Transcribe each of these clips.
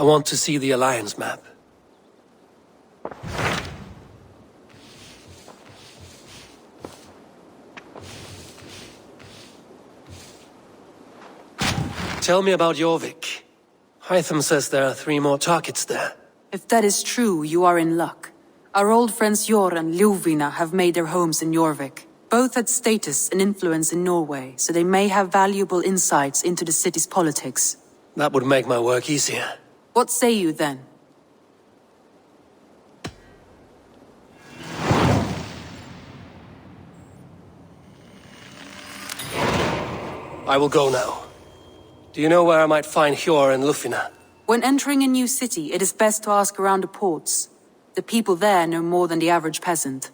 I want to see the Alliance map. Tell me about Jorvik. Hytham says there are 3 more targets there. If that is true, you are in luck. Our old friends Jor and 류브비나 have made their homes in Jorvik. Both had status and influence in Norway, so they may have valuable insights into the city's politics. That would make my work easier. What say you then? I will go now. Do you know where I might find Hjor and Lufina? When entering a new city, it is best to ask around the ports. The people there know more than the average peasant.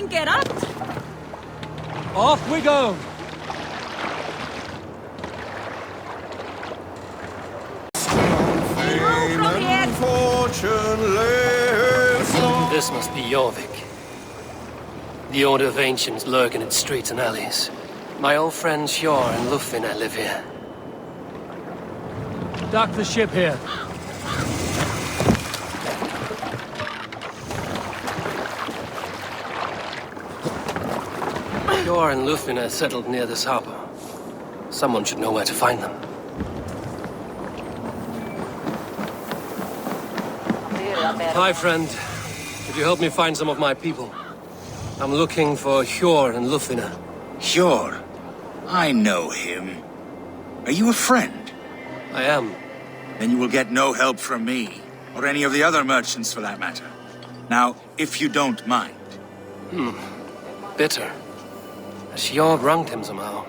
Get up! Off we go! This must be Jorvik. The Order of Ancients lurk in its streets and alleys. My old friends Hjor and Lufina live here. Dock the ship here. Hjor and Lufina settled near this harbor. Someone should know where to find them. Hi, friend. Could you help me find some of my people? I'm looking for Hjor and Lufina. Hjor? I know him. Are you a friend? I am. Then you will get no help from me, or any of the other merchants for that matter. Now, if you don't mind. Bitter. Has Hjor wronged him somehow?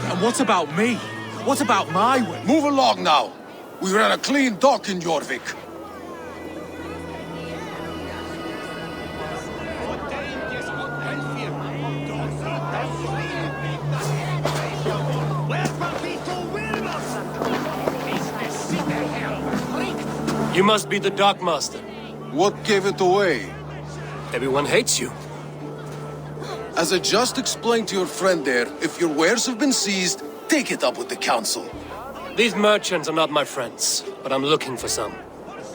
And what about me? What about my way? Move along now. We ran a clean dock in Jorvik. You must be the dockmaster. What gave it away? Everyone hates you. As I just explained to your friend there, if your wares have been seized, take it up with the council. These merchants are not my friends, but I'm looking for some.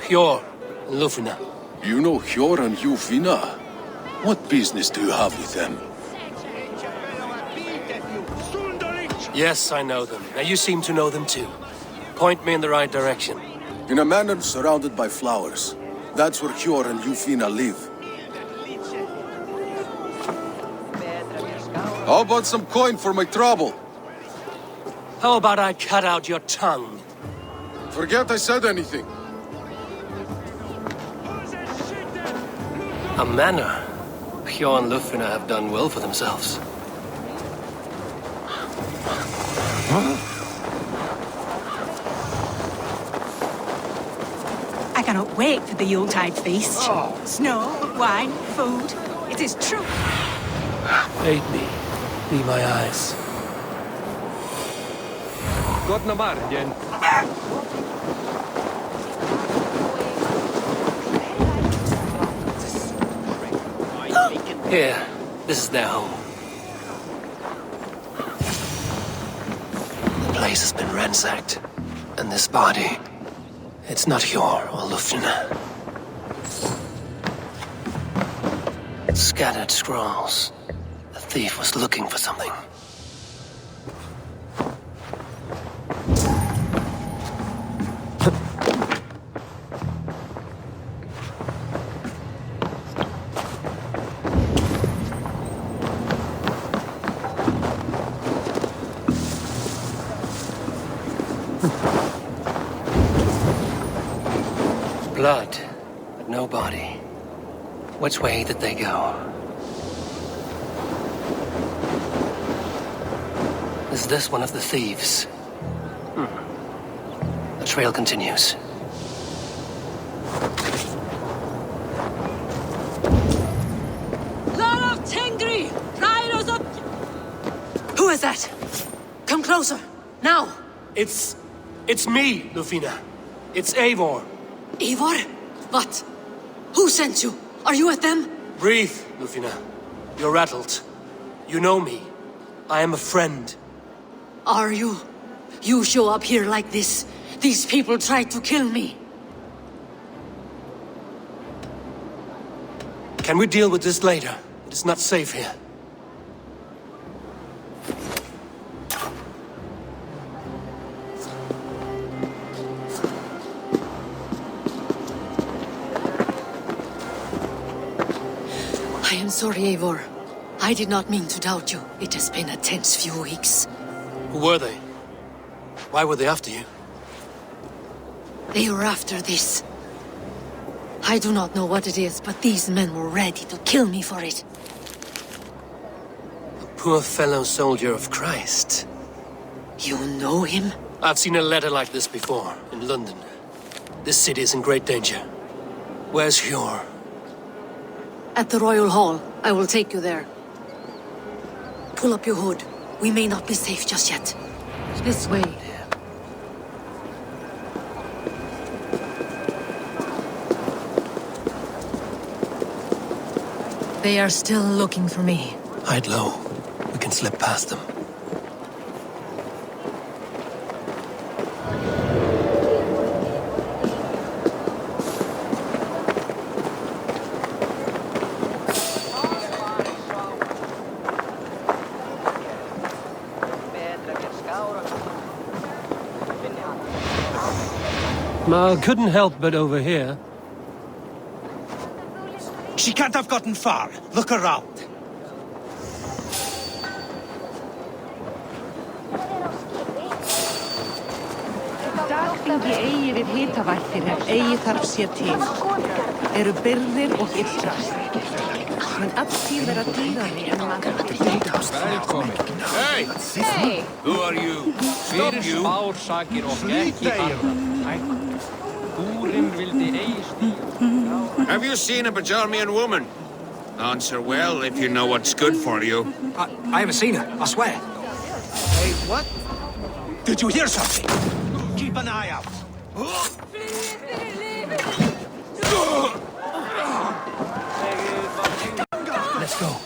Hjor and Lufina. You know Hjor and 류브비나? What business do you have with them? Yes, I know them. Now you seem to know them too. Point me in the right direction. In a manor surrounded by flowers. That's where Hjor and 류브비나 live. How about some coin for my trouble? How about I cut out your tongue? Forget I said anything. A manor. Hjor and Lufina have done well for themselves. I cannot wait for the Yuletide feast. Snow, wine, food. It is true. Aid me. Be my eyes. Gott na margen. Here, this is their home. The place has been ransacked, and this body, it's not Hjor or Lufina. Scattered scrolls. The thief was looking for something. Blood, but no body. Which way did they go? Is this one of the thieves? The trail continues. Who is that? Come closer, now! It's me, Lufina. It's Eivor. Eivor? What? Who sent you? Are you with them? Breathe, Lufina. You're rattled. You know me. I am a friend. Are you? You show up here like this. These people tried to kill me. Can we deal with this later? It is not safe here. I am sorry, Eivor. I did not mean to doubt you. It has been a tense few weeks. Who were they? Why were they after you? They were after this. I do not know what it is, but these men were ready to kill me for it. A poor fellow soldier of Christ. You know him? I've seen a letter like this before, in London. This city is in great danger. Where's Hjor? At the Royal Hall. I will take you there. Pull up your hood. We may not be safe just yet. This way. They are still looking for me. Hide low. We can slip past them. I couldn't help but overhear. She can't have gotten far. Look around. Dagþingi eigi við hitavættir ef eigi þarf sér til. Eru byrðir og illræst. Men alltíð vera dýrari en maður. Hey! Hey! Who are you? Stop you! Spársakir og ekki annað. Búrin vildi eigi stíð. Have you seen a Bajarmian woman? Answer well if you know what's good for you. I haven't seen her, I swear. Hey, what? Did you hear something? Keep an eye out. Let's go.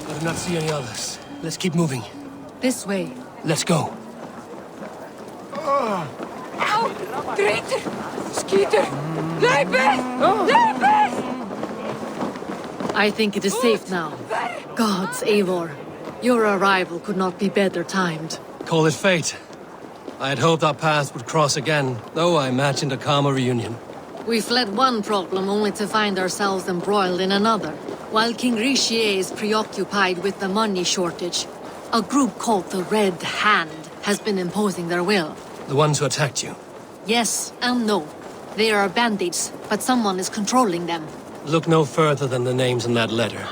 I do not see any others. Let's keep moving. This way. Let's go. Au! Grýtur! Skítur! Hlaupið! Hlaupið! I think it is safe now. Gods, Eivor. Your arrival could not be better timed. Call it fate. I had hoped our paths would cross again, though I imagined a calmer reunion. We fled one problem only to find ourselves embroiled in another. While King Richier is preoccupied with the money shortage, a group called the Red Hand has been imposing their will. The ones who attacked you. Yes and no. They are bandits, but someone is controlling them. Look no further than the names in that letter.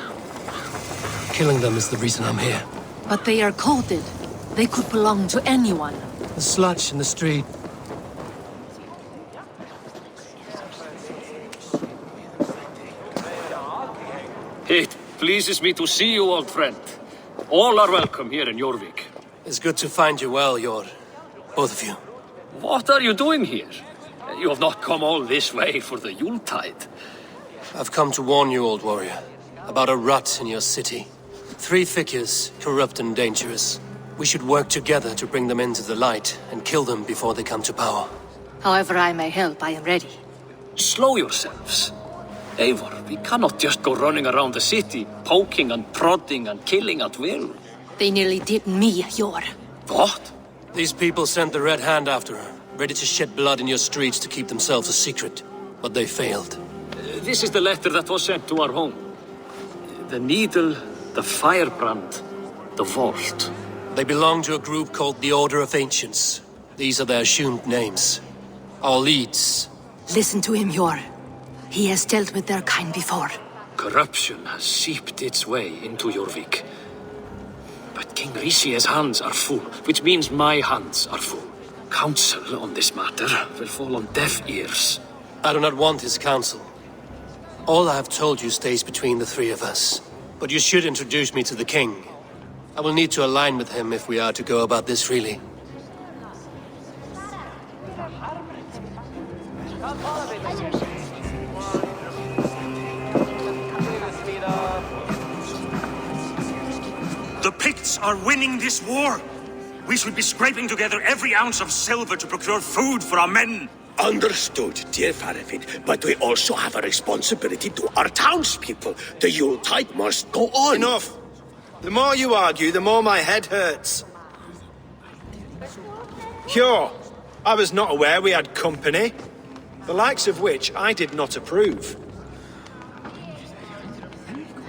Killing them is the reason I'm here. But they are coded. They could belong to anyone. The sludge in the street. It pleases me to see you, old friend. All are welcome here in Jorvik. It's good to find you well, Jor. Both of you. What are you doing here? You have not come all this way for the Yuletide. I've come to warn you, old warrior, about a rot in your city. 3 figures, corrupt and dangerous. We should work together to bring them into the light and kill them before they come to power. However I may help, I am ready. Slow yourselves. Eivor, we cannot just go running around the city, poking and prodding and killing at will. They nearly did me, Yor. What? These people sent the Red Hand after her, ready to shed blood in your streets to keep themselves a secret. But they failed. This is the letter that was sent to our home. The needle, the firebrand, the vault. They belong to a group called the Order of Ancients. These are their assumed names. Our leads. Listen to him, Yor. He has dealt with their kind before. Corruption has seeped its way into Jorvik. But King Rishi's hands are full, which means my hands are full. Counsel on this matter will fall on deaf ears. I do not want his counsel. All I have told you stays between the three of us. But you should introduce me to the king. I will need to align with him if we are to go about this freely. The Picts are winning this war. We should be scraping together every ounce of silver to procure food for our men. Understood, dear Faravid, but we also have a responsibility to our townspeople. The Yuletide must go on. Enough! The more you argue, the more my head hurts. Sure, I was not aware we had company, the likes of which I did not approve.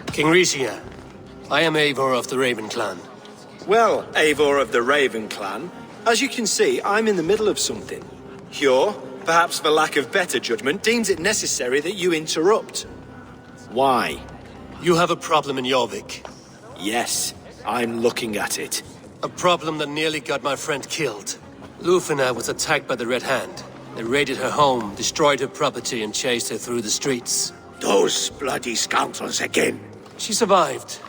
King Risia, I am Eivor of the Raven Clan. Well, Eivor of the Raven Clan, as you can see, I'm in the middle of something. Hjor, perhaps for lack of better judgment, deems it necessary that you interrupt. Why? You have a problem in Jorvik. Yes, I'm looking at it. A problem that nearly got my friend killed. Lufina was attacked by the Red Hand. They raided her home, destroyed her property, and chased her through the streets. Those bloody scoundrels again. She survived,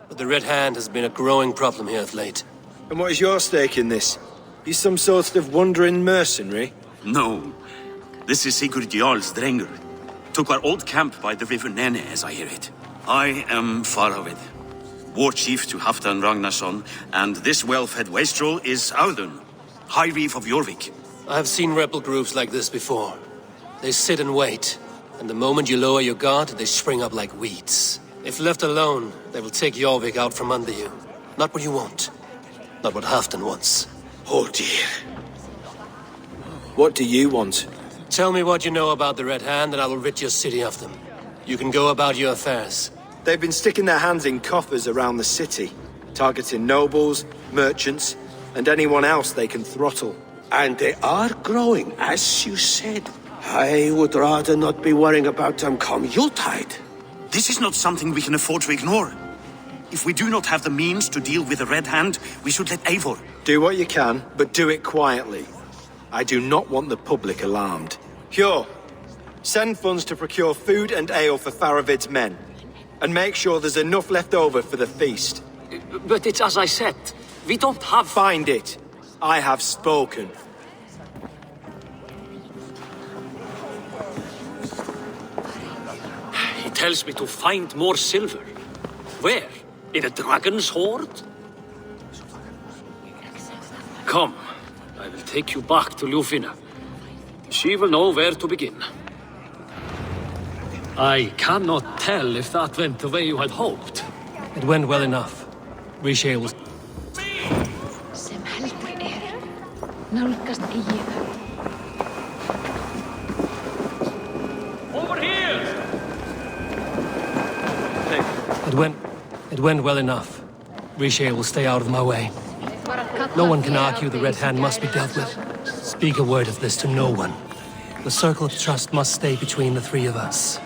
but the Red Hand has been a growing problem here of late. And what is your stake in this? You some sort of wandering mercenary? No. This is Sigurd Jarl's Drenger. Took our old camp by the river Nene, as I hear it. I am Faravid, war chief to Halfdan Ragnarsson, and this well-fed wastrel is Audun, High Reef of Jorvik. I have seen rebel groups like this before. They sit and wait, and the moment you lower your guard, they spring up like weeds. If left alone, they will take Jorvik out from under you. Not what you want. Not what Halfdan wants. Oh dear. What do you want? Tell me what you know about the Red Hand, and I will rid your city of them. You can go about your affairs. They've been sticking their hands in coffers around the city, targeting nobles, merchants, and anyone else they can throttle. And they are growing, as you said. I would rather not be worrying about them come Yuletide. This is not something we can afford to ignore. If we do not have the means to deal with the Red Hand, we should let Eivor. Do what you can, but do it quietly. I do not want the public alarmed. Hjor, send funds to procure food and ale for Faravid's men. And make sure there's enough left over for the feast. But it's as I said, we don't have... Find it. I have spoken. He tells me to find more silver. Where? In a dragon's hoard? Come, I will take you back to Lufina. She will know where to begin. I cannot tell if that went the way you had hoped. It went well enough. Rishi was... Sem heldur nálgast eigið. Over here! It went well enough. Rishi will stay out of my way. No one can argue the Red Hand must be dealt with. Speak a word of this to no one. The circle of trust must stay between the three of us.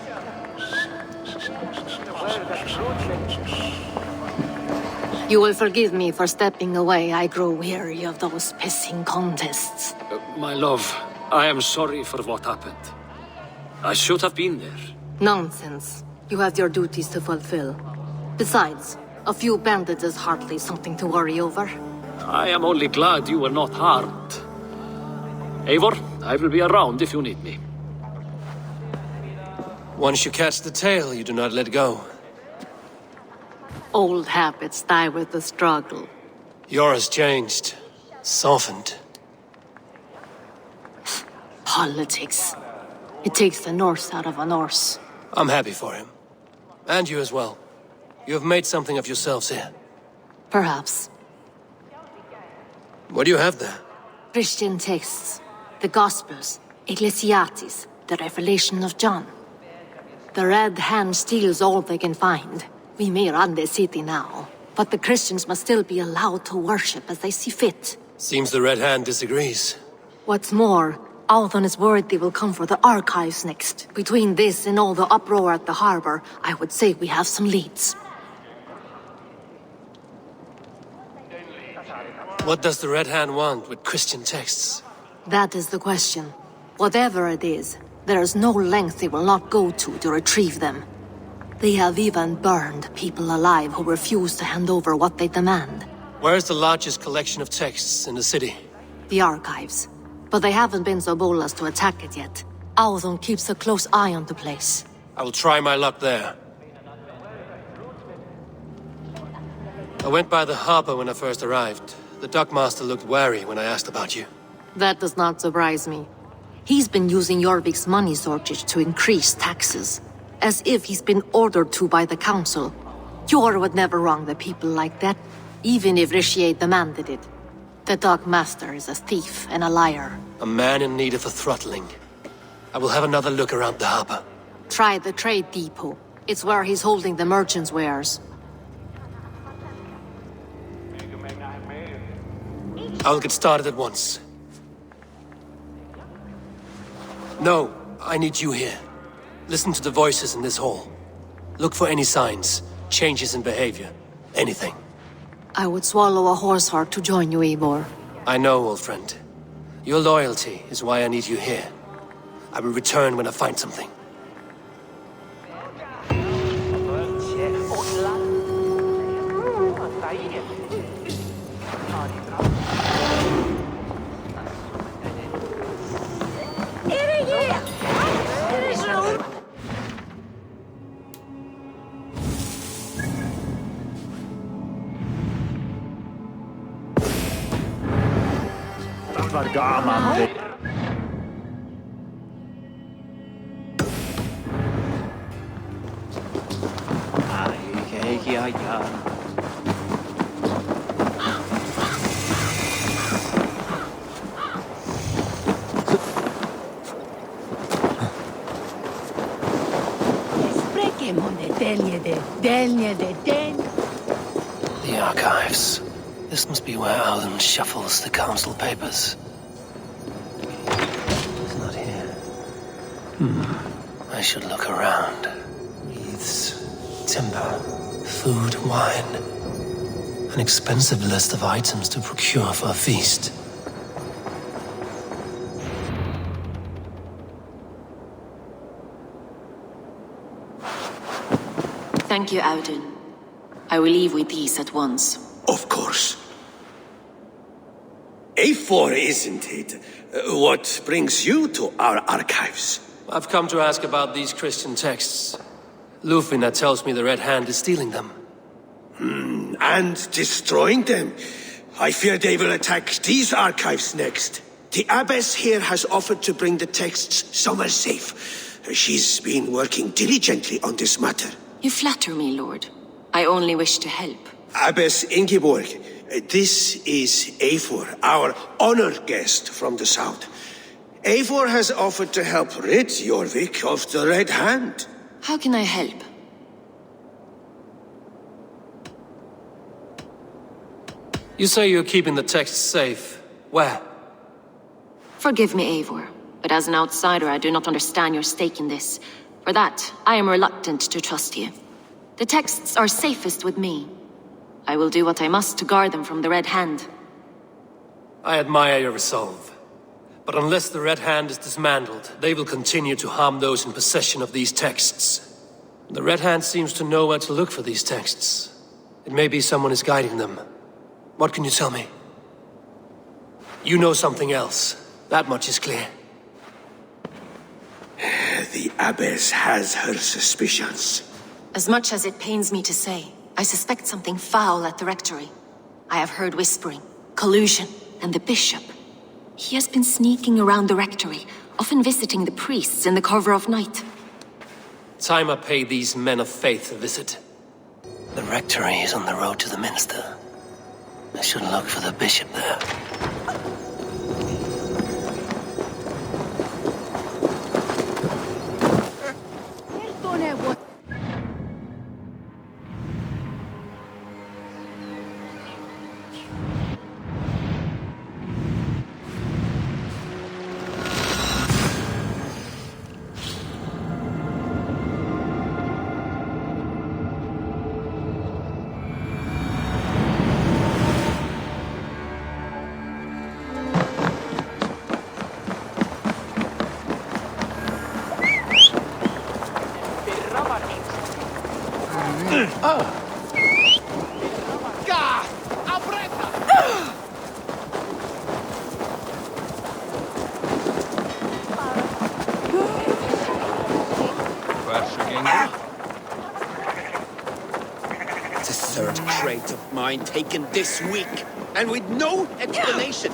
You will forgive me for stepping away. I grow weary of those pissing contests. My love, I am sorry for what happened. I should have been there. Nonsense. You have your duties to fulfill. Besides, a few bandits is hardly something to worry over. I am only glad you were not harmed. Eivor, I will be around if you need me. Once you catch the tail, you do not let go. Old habits die with the struggle. Yours changed. Softened. Politics. It takes the Norse out of a Norse. I'm happy for him. And you as well. You have made something of yourselves here. Perhaps. What do you have there? Christian texts, the Gospels, Ecclesiastes, the Revelation of John. The Red Hand steals all they can find. We may run the city now, but the Christians must still be allowed to worship as they see fit. Seems the Red Hand disagrees. What's more, Althon is worried they will come for the archives next. Between this and all the uproar at the harbor, I would say we have some leads. What does the Red Hand want with Christian texts? That is the question. Whatever it is, there is no length they will not go to retrieve them. They have even burned people alive who refuse to hand over what they demand. Where's the largest collection of texts in the city? The archives. But they haven't been so bold as to attack it yet. Althon keeps a close eye on the place. I will try my luck there. I went by the harbor when I first arrived. The dockmaster looked wary when I asked about you. That does not surprise me. He's been using Jorvik's money shortage to increase taxes. As if he's been ordered to by the council. Jor would never wrong the people like that, even if Rishi demanded it. The dockmaster is a thief and a liar. A man in need of a throttling. I will have another look around the harbor. Try the trade depot. It's where he's holding the merchants' wares. I'll get started at once. No, I need you here. Listen to the voices in this hall. Look for any signs, changes in behavior, anything. I would swallow a horse heart to join you, Eivor. I know, old friend. Your loyalty is why I need you here. I will return when I find something. The archives. This must be where Alden shuffles the council papers. It's not here. I should look around. Wreaths, timber, food, wine. An expensive list of items to procure for a feast. Thank you, Audun. I will leave with these at once. Of course. A4, isn't it? What brings you to our archives? I've come to ask about these Christian texts. 류브비나ㅅ tells me the Red Hand is stealing them. And destroying them. I fear they will attack these archives next. The abbess here has offered to bring the texts somewhere safe. She's been working diligently on this matter. You flatter me, Lord. I only wish to help. Abbess Ingeborg, this is Eivor, our honored guest from the south. Eivor has offered to help rid Jorvik of the Red Hand. How can I help? You say you're keeping the texts safe. Where? Forgive me, Eivor, but as an outsider I do not understand your stake in this. For that, I am reluctant to trust you. The texts are safest with me. I will do what I must to guard them from the Red Hand. I admire your resolve. But unless the Red Hand is dismantled, they will continue to harm those in possession of these texts. The Red Hand seems to know where to look for these texts. It may be someone is guiding them. What can you tell me? You know something else. That much is clear. The abbess has her suspicions. As much as it pains me to say, I suspect something foul at the rectory. I have heard whispering, collusion, and the bishop. He has been sneaking around the rectory, often visiting the priests in the cover of night. Time I pay these men of faith a visit. The rectory is on the road to the minster. I should look for the bishop there. It's a third crate of mine taken this week, and with no explanation.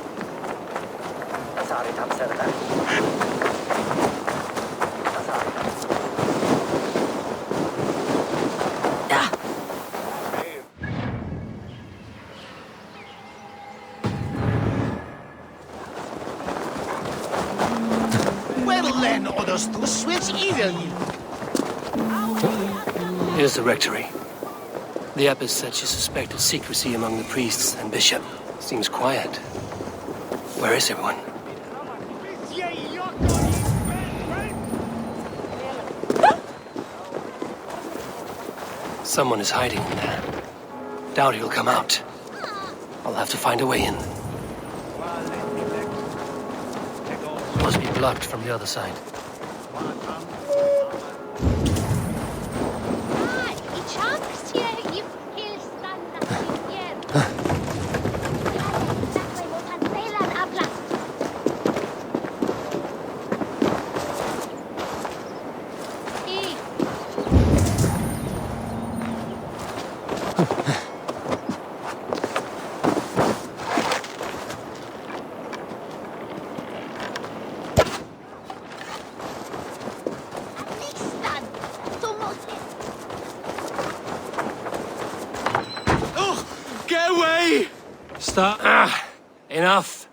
Well then, others to switch evil. Here's the rectory. The abbess said she suspected secrecy among the priests and bishop. Seems quiet. Where is everyone? Someone is hiding in there. Doubt he'll come out. I'll have to find a way in. Must be blocked from the other side. Get away! Stop. Enough.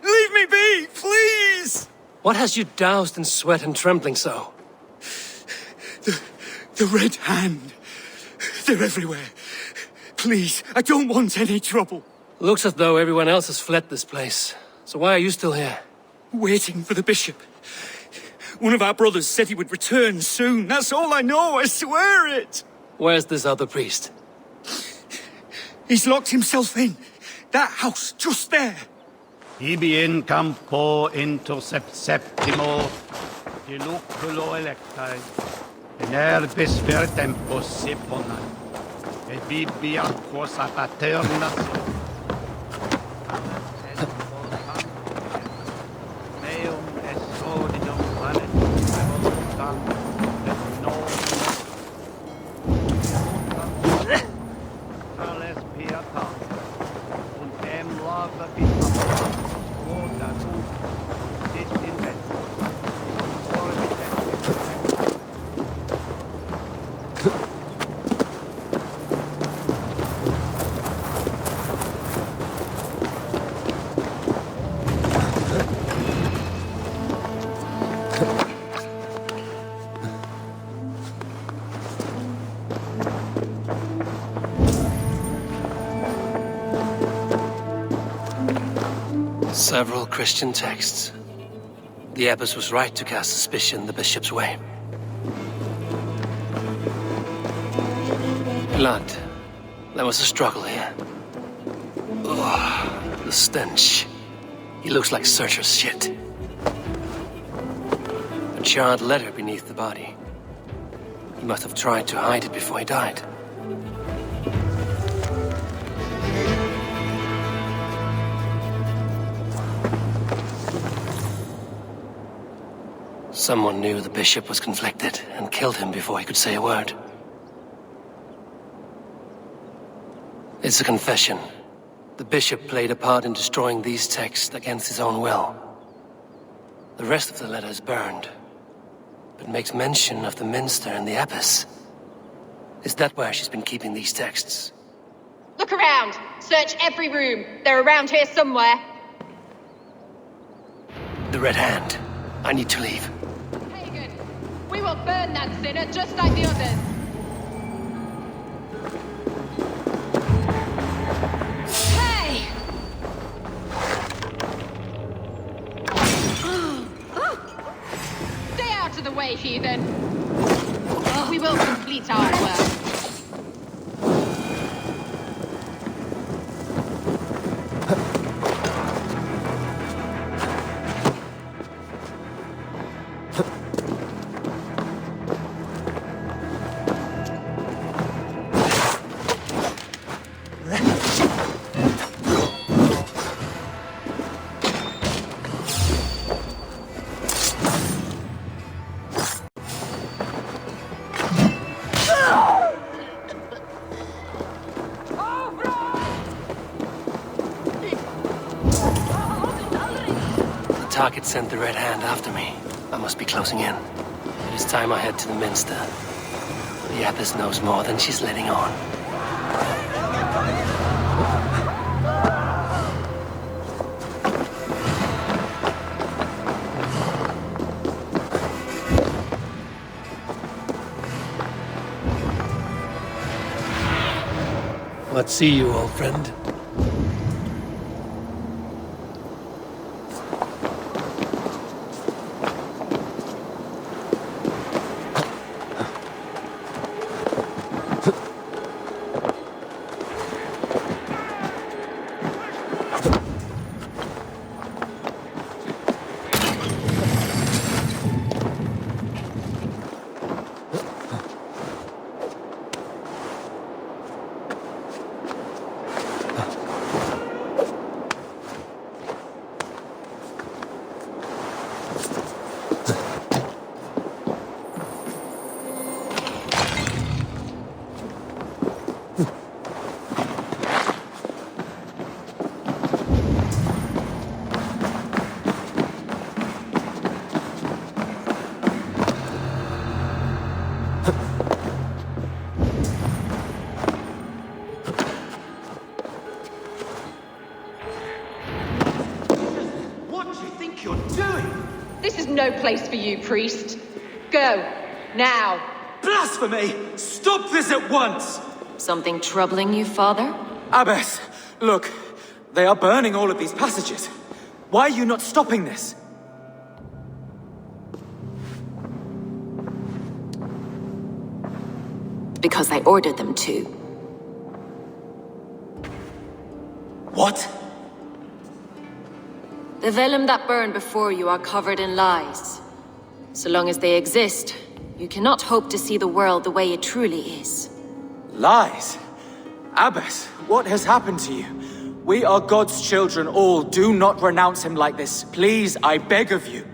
Leave me be, please! What has you doused in sweat and trembling so? The Red Hand. They're everywhere. Please, I don't want any trouble. Looks as though everyone else has fled this place. So why are you still here? Waiting for the bishop. One of our brothers said he would return soon. That's all I know, I swear it. Where's this other priest? He's locked himself in. That house, just there. Ibi in campo intercept septimo, diluculo electae, in herbis per tempus sipona, et bibi aquosa paterna meum esodidum valet, voluntam, et non ales piata, und em lava vita. Several Christian texts. The abbess was right to cast suspicion the bishop's way. Blood. There was a struggle here. Ugh, the stench. He looks like Searcher's shit. A charred letter beneath the body. He must have tried to hide it before he died. Someone knew the bishop was conflicted and killed him before he could say a word. It's a confession. The bishop played a part in destroying these texts against his own will. The rest of the letter is burned, but makes mention of the minster and the abbess. Is that where she's been keeping these texts? Look around! Search every room. They're around here somewhere. The Red Hand. I need to leave. Pagan, we will burn that sinner just like the others. Hey! Stay out of the way, heathen. We will complete our work. The target sent the Red Hand after me. I must be closing in. It is time I head to the minster. The abbess knows more than she's letting on. Let's see you, old friend. No place for you, priest. Go. Now. Blasphemy! Stop this at once! Something troubling you, father? Abbess, look. They are burning all of these passages. Why are you not stopping this? Because I ordered them to. What? The vellum that burned before you are covered in lies. So long as they exist, you cannot hope to see the world the way it truly is. Lies? Abbess, what has happened to you? We are God's children all. Do not renounce him like this. Please, I beg of you.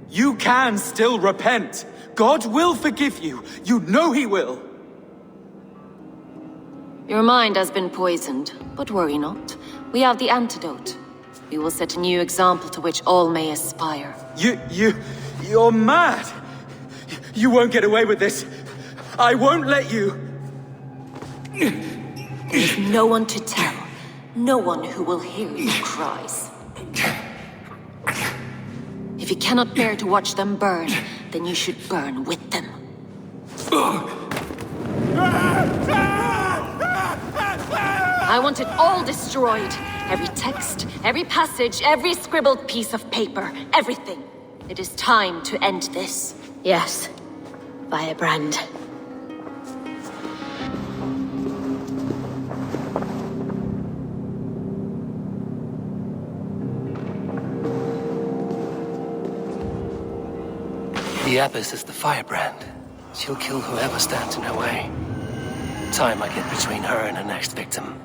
You can still repent. God will forgive you. You know he will. Your mind has been poisoned, but worry not. We have the antidote. We will set a new example to which all may aspire. You're mad! You won't get away with this. I won't let you. There's no one to tell. No one who will hear your cries. If you cannot bear to watch them burn, then you should burn with them. I want it all destroyed. Every text, every passage, every scribbled piece of paper, everything. It is time to end this. Yes, Firebrand. The abbess is the firebrand. She'll kill whoever stands in her way. Time I get between her and her next victim.